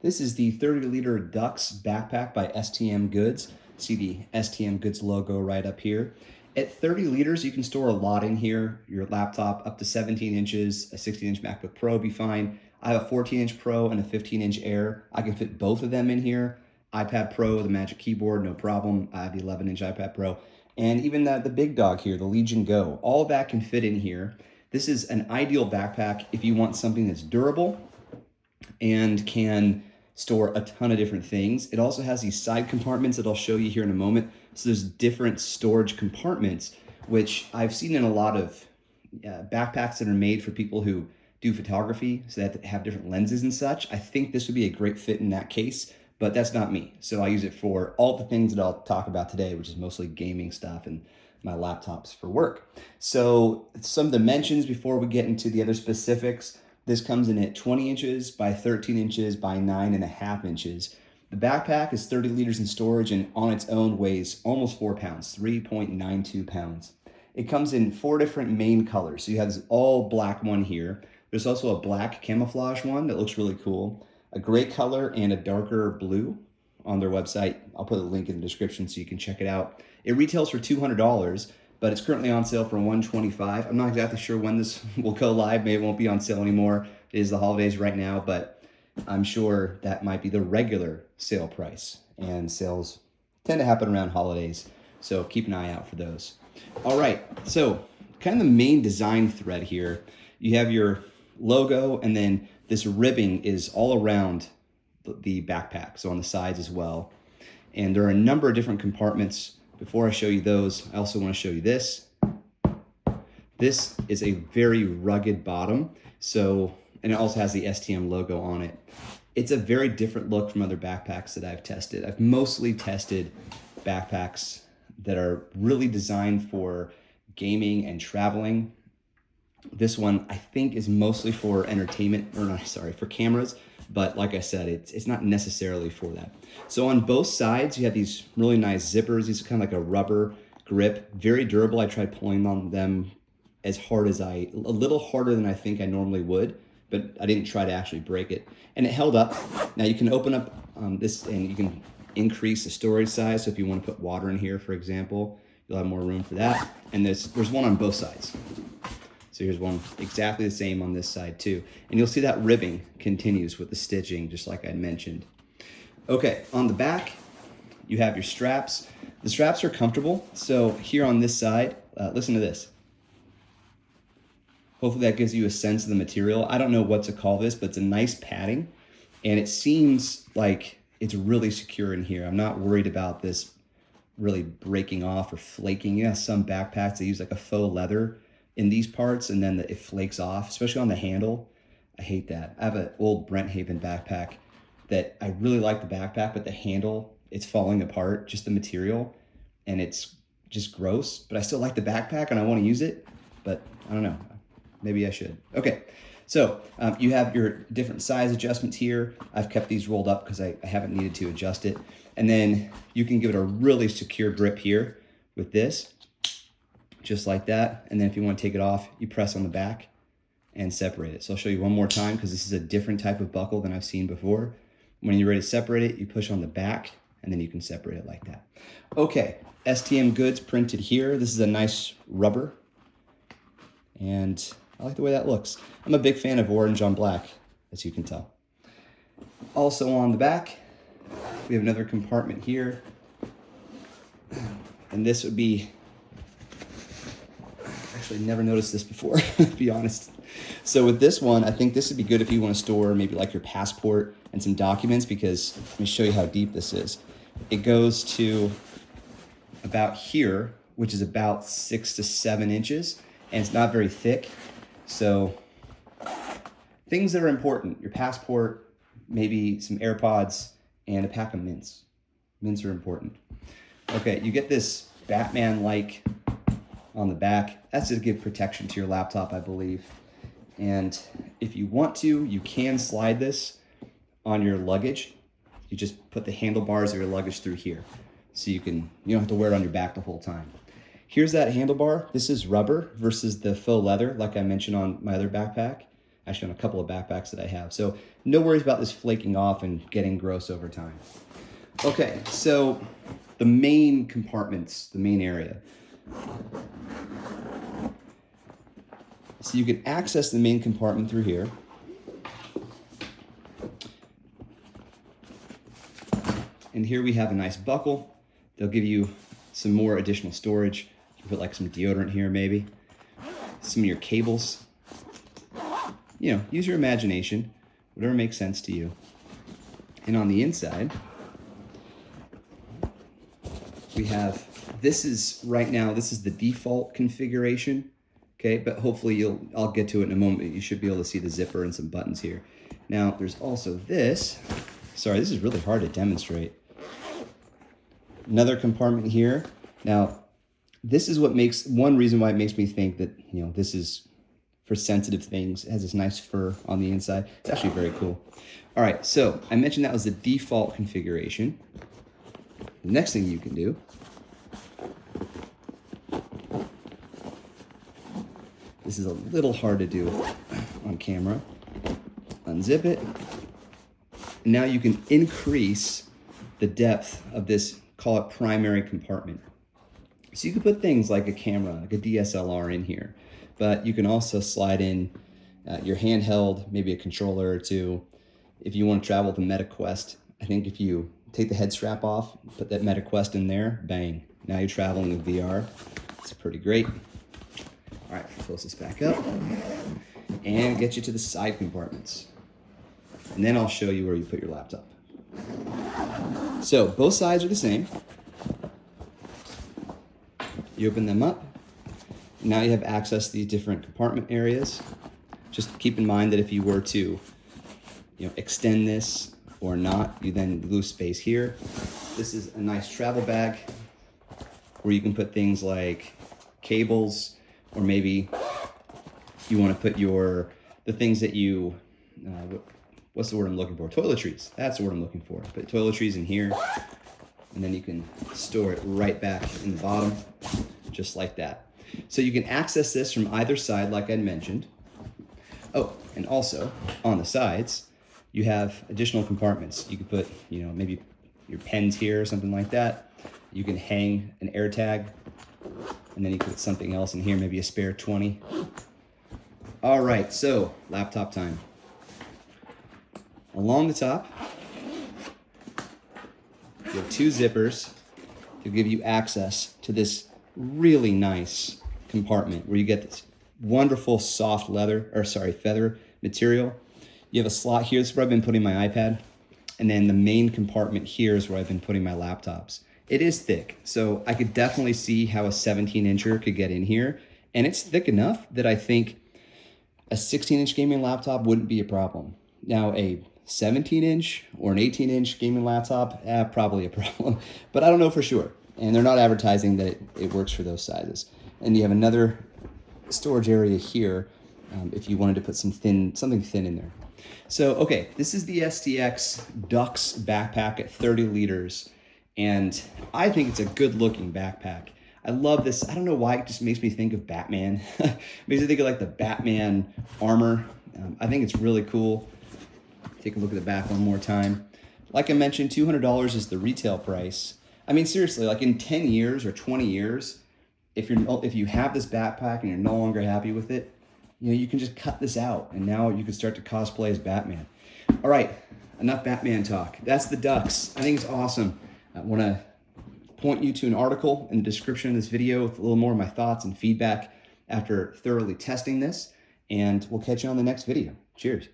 This is the 30-liter Dux backpack by STM Goods. See the STM Goods logo right up here. At 30 liters, you can store a lot in here. Your laptop up to 17 inches, a 16-inch MacBook Pro will be fine. I have a 14-inch Pro and a 15-inch Air. I can fit both of them in here. iPad Pro, the Magic Keyboard, no problem. I have the 11-inch iPad Pro. And even the big dog here, the Legion Go. All of that can fit in here. This is an ideal backpack if you want something that's durable and can store a ton of different things. It also has these side compartments that I'll show you here in a moment. So there's different storage compartments, which I've seen in a lot of backpacks that are made for people who do photography, so that have different lenses and such. I think this would be a great fit in that case, but that's not me. So I use it for all the things that I'll talk about today, which is mostly gaming stuff and my laptops for work. So some dimensions before we get into the other specifics. This comes in at 20 inches by 13 inches by 9.5 inches. The backpack is 30 liters in storage and on its own weighs almost 4 pounds, 3.92 pounds. It comes in 4 different main colors. So you have this all black one here. There's also a black camouflage one that looks really cool, a gray color and a darker blue on their website. I'll put a link in the description so you can check it out. It retails for $200, but it's currently on sale for $125. I'm not exactly sure when this will go live. Maybe it won't be on sale anymore. It is the holidays right now, but I'm sure that might be the regular sale price. And sales tend to happen around holidays, so keep an eye out for those. All right, so kind of the main design thread here. You have your logo, and then this ribbing is all around the backpack, so on the sides as well. And there are a number of different compartments. Before I show you those, I also want to show you this. This is a very rugged bottom, and it also has the STM logo on it. It's a very different look from other backpacks that I've tested. I've mostly tested backpacks that are really designed for gaming and traveling. This one I think is mostly for entertainment, for cameras, but like I said, it's not necessarily for that. So on both sides, you have these really nice zippers. These are kind of like a rubber grip, very durable. I tried pulling on them a little harder than I think I normally would, but I didn't try to actually break it. And it held up. Now you can open up this and you can increase the storage size. So if you want to put water in here, for example, you'll have more room for that. And there's one on both sides. So here's one exactly the same on this side too. And you'll see that ribbing continues with the stitching, just like I mentioned. Okay, on the back, you have your straps. The straps are comfortable. So here on this side, listen to this. Hopefully that gives you a sense of the material. I don't know what to call this, but it's a nice padding. And it seems like it's really secure in here. I'm not worried about this really breaking off or flaking. You have some backpacks that use like a faux leather in these parts, and then it flakes off, especially on the handle. I hate that. I have an old Brent Haven backpack that I really like the backpack, but the handle, it's falling apart, just the material, and it's just gross, but I still like the backpack and I want to use it, but I don't know, maybe I should. Okay, so you have your different size adjustments here. I've kept these rolled up because I haven't needed to adjust it. And then you can give it a really secure grip here with this, just like that. And then if you want to take it off, you press on the back and separate it. So I'll show you one more time because this is a different type of buckle than I've seen before. When you're ready to separate it, you push on the back and then you can separate it like that. Okay, STM Goods printed here. This is a nice rubber and I like the way that looks. I'm a big fan of orange on black, as you can tell. Also on the back, we have another compartment here. And this would be, actually never noticed this before, to be honest. So with this one, I think this would be good if you want to store maybe like your passport and some documents, because let me show you how deep this is. It goes to about here, which is about 6 to 7 inches, and it's not very thick. So things that are important, your passport, maybe some AirPods, and a pack of mints. Mints are important. Okay, you get this Batman-like on the back. That's to give protection to your laptop, I believe. And if you want to, you can slide this on your luggage. You just put the handlebars of your luggage through here. So you don't have to wear it on your back the whole time. Here's that handlebar. This is rubber versus the faux leather, like I mentioned on my other backpack. actually on a couple of backpacks that I have. So no worries about this flaking off and getting gross over time. Okay, so the main compartments, the main area. So you can access the main compartment through here. And here we have a nice buckle. They'll give you some more additional storage. You can put like some deodorant here maybe. Some of your cables. You know, use your imagination, whatever makes sense to you. And on the inside, we have, this is the default configuration, okay? But hopefully I'll get to it in a moment. You should be able to see the zipper and some buttons here. Now, there's also this. Sorry, this is really hard to demonstrate. Another compartment here. Now, this is one reason why it makes me think that, you know, this is for sensitive things. It has this nice fur on the inside. It's actually very cool. All right, so I mentioned that was the default configuration. The next thing you can do this is a little hard to do on camera. Unzip it. Now you can increase the depth of this, call it primary compartment. So you can put things like a camera, like a DSLR in here, but you can also slide in your handheld, maybe a controller or two. If you want to travel with a MetaQuest, I think if you take the head strap off, put that MetaQuest in there, bang. Now you're traveling with VR. It's pretty great. All right, close this back up and get you to the side compartments. And then I'll show you where you put your laptop. So both sides are the same. You open them up. Now you have access to these different compartment areas. Just keep in mind that if you were to, extend this or not, you then lose space here. This is a nice travel bag where you can put things like cables, or maybe you want to put the things that you, what's the word I'm looking for? Toiletries. That's the word I'm looking for. Put toiletries in here, and then you can store it right back in the bottom, just like that. So you can access this from either side, like I mentioned. Oh, and also on the sides, you have additional compartments. You could put, maybe your pens here or something like that. You can hang an air tag, and then you can put something else in here, maybe a spare 20. All right, so laptop time. Along the top, you have two zippers to give you access to this really nice compartment where you get this wonderful soft feather material. You have a slot here. This is where I've been putting my iPad. And then the main compartment here is where I've been putting my laptops. It is thick, so I could definitely see how a 17-incher could get in here. And it's thick enough that I think a 16-inch gaming laptop wouldn't be a problem. Now, a 17-inch or an 18-inch gaming laptop, probably a problem. But I don't know for sure. And they're not advertising that it works for those sizes. And you have another storage area here if you wanted to put something thin in there. So, okay, this is the STX Dux backpack at 30 liters. And I think it's a good looking backpack. I love this. I don't know why it just makes me think of Batman. Makes me think of like the Batman armor. I think it's really cool. Take a look at the back one more time. Like I mentioned, $200 is the retail price. I mean, seriously, like in 10 years or 20 years, if you have this backpack and you're no longer happy with it, you can just cut this out, and now you can start to cosplay as Batman. All right, enough Batman talk. That's the Dux. I think it's awesome. I want to point you to an article in the description of this video with a little more of my thoughts and feedback after thoroughly testing this, and we'll catch you on the next video. Cheers.